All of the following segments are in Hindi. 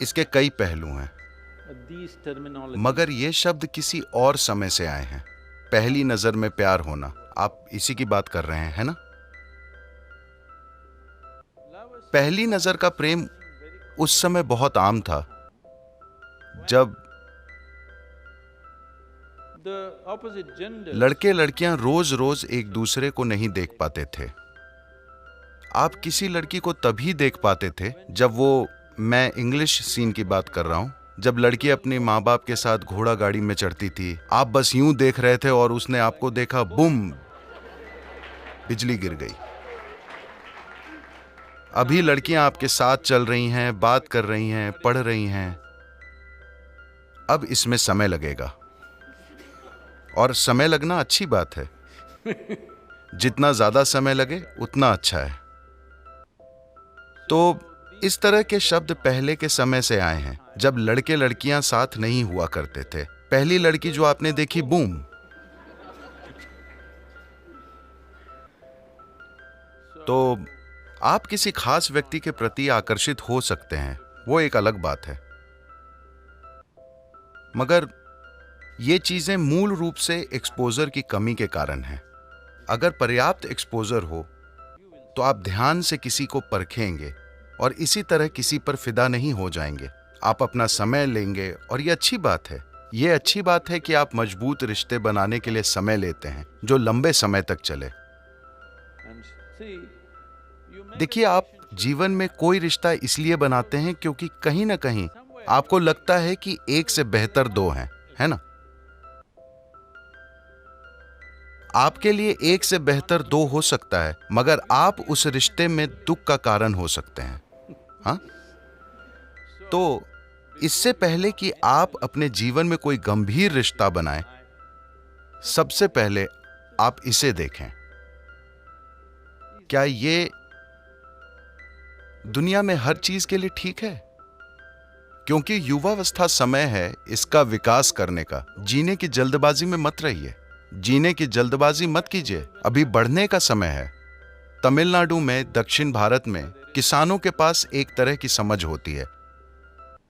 इसके कई पहलू हैं, these terminologies. मगर ये शब्द किसी और समय से आए हैं। पहली नजर में प्यार होना, आप इसी की बात कर रहे हैं, है ना? पहली नजर का प्रेम उस समय बहुत आम था जब The opposite genders लड़के लड़कियां रोज रोज एक दूसरे को नहीं देख पाते थे। आप किसी लड़की को तभी देख पाते थे जब वो, मैं इंग्लिश सीन की बात कर रहा हूं, जब लड़की अपने माँ बाप के साथ घोड़ा गाड़ी में चढ़ती थी, आप बस यूं देख रहे थे और उसने आपको देखा, बुम, बिजली गिर गई। अभी लड़कियां आपके साथ चल रही हैं, बात कर रही हैं, पढ़ रही हैं। अब इसमें समय लगेगा, और समय लगना अच्छी बात है। जितना ज्यादा समय लगे उतना अच्छा है। तो इस तरह के शब्द पहले के समय से आए हैं, जब लड़के लड़कियां साथ नहीं हुआ करते थे। पहली लड़की जो आपने देखी, बूम। तो आप किसी खास व्यक्ति के प्रति आकर्षित हो सकते हैं, वो एक अलग बात है, मगर ये चीजें मूल रूप से एक्सपोजर की कमी के कारण हैं। अगर पर्याप्त एक्सपोजर हो तो आप ध्यान से किसी को परखेंगे और इसी तरह किसी पर फिदा नहीं हो जाएंगे। आप अपना समय लेंगे, और ये अच्छी बात है। ये अच्छी बात है कि आप मजबूत रिश्ते बनाने के लिए समय लेते हैं जो लंबे समय तक चले। and see, you make देखिए, आप जीवन में कोई रिश्ता इसलिए बनाते हैं क्योंकि कहीं ना कहीं आपको लगता है कि एक से बेहतर दो हैं, है ना? आपके लिए एक से बेहतर दो हो सकता है, मगर आप उस रिश्ते में दुख का कारण हो सकते हैं। हाँ? तो इससे पहले कि आप अपने जीवन में कोई गंभीर रिश्ता बनाएं, सबसे पहले आप इसे देखें। क्या ये दुनिया में हर चीज के लिए ठीक है? क्योंकि युवावस्था समय है इसका विकास करने का। जीने की जल्दबाजी में मत रहिए, जीने की जल्दबाजी मत कीजिए, अभी बढ़ने का समय है। तमिलनाडु में, दक्षिण भारत में किसानों के पास एक तरह की समझ होती है,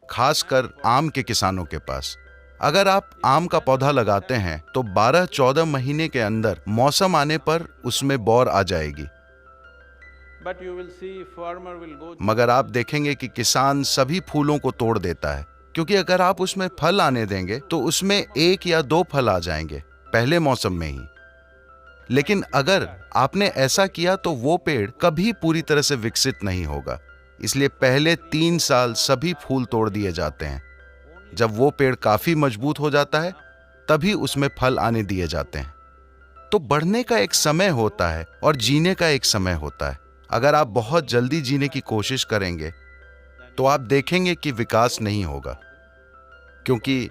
खासकर आम के किसानों के पास। अगर आप आम का पौधा लगाते हैं तो 12-14 महीने के अंदर मौसम आने पर उसमें बौर आ जाएगी। but you will see farmer will go मगर आप देखेंगे कि किसान सभी फूलों को तोड़ देता है, क्योंकि अगर आप उसमें फल आने देंगे तो उसमें 1 या 2 फल आ जाएंगे पहले मौसम में ही। लेकिन अगर आपने ऐसा किया तो वो पेड़ कभी पूरी तरह से विकसित नहीं होगा। इसलिए पहले 3 साल सभी फूल तोड़ दिए जाते हैं। जब वो पेड़ काफी मजबूत हो जाता है तभी उसमें फल आने दिए जाते हैं। तो बढ़ने का एक समय होता है और जीने का एक समय होता है। अगर आप बहुत जल्दी जीने की कोशिश करेंगे तो आप देखेंगे कि विकास नहीं होगा, क्योंकि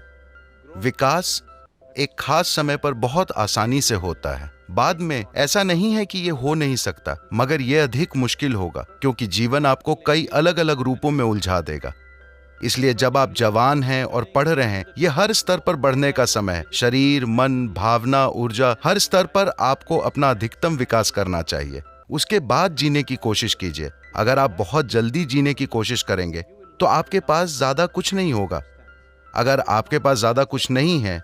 विकास एक खास समय पर बहुत आसानी से होता है। बाद में ऐसा नहीं है कि ये हो नहीं सकता, मगर यह अधिक मुश्किल होगा, क्योंकि जीवन आपको कई अलग अलग रूपों में उलझा देगा। इसलिए जब आप जवान हैं और पढ़ रहे हैं, ये हर स्तर पर बढ़ने का समय है। शरीर, मन, भावना, ऊर्जा, हर स्तर पर आपको अपना अधिकतम विकास करना चाहिए। उसके बाद जीने की कोशिश कीजिए। अगर आप बहुत जल्दी जीने की कोशिश करेंगे तो आपके पास ज्यादा कुछ नहीं होगा। अगर आपके पास ज्यादा कुछ नहीं है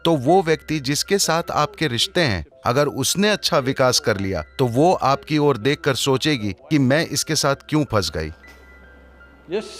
तो वो व्यक्ति जिसके साथ आपके रिश्ते हैं, अगर उसने अच्छा विकास कर लिया तो वो आपकी ओर देखकर सोचेगी कि मैं इसके साथ क्यों फंस गई। yes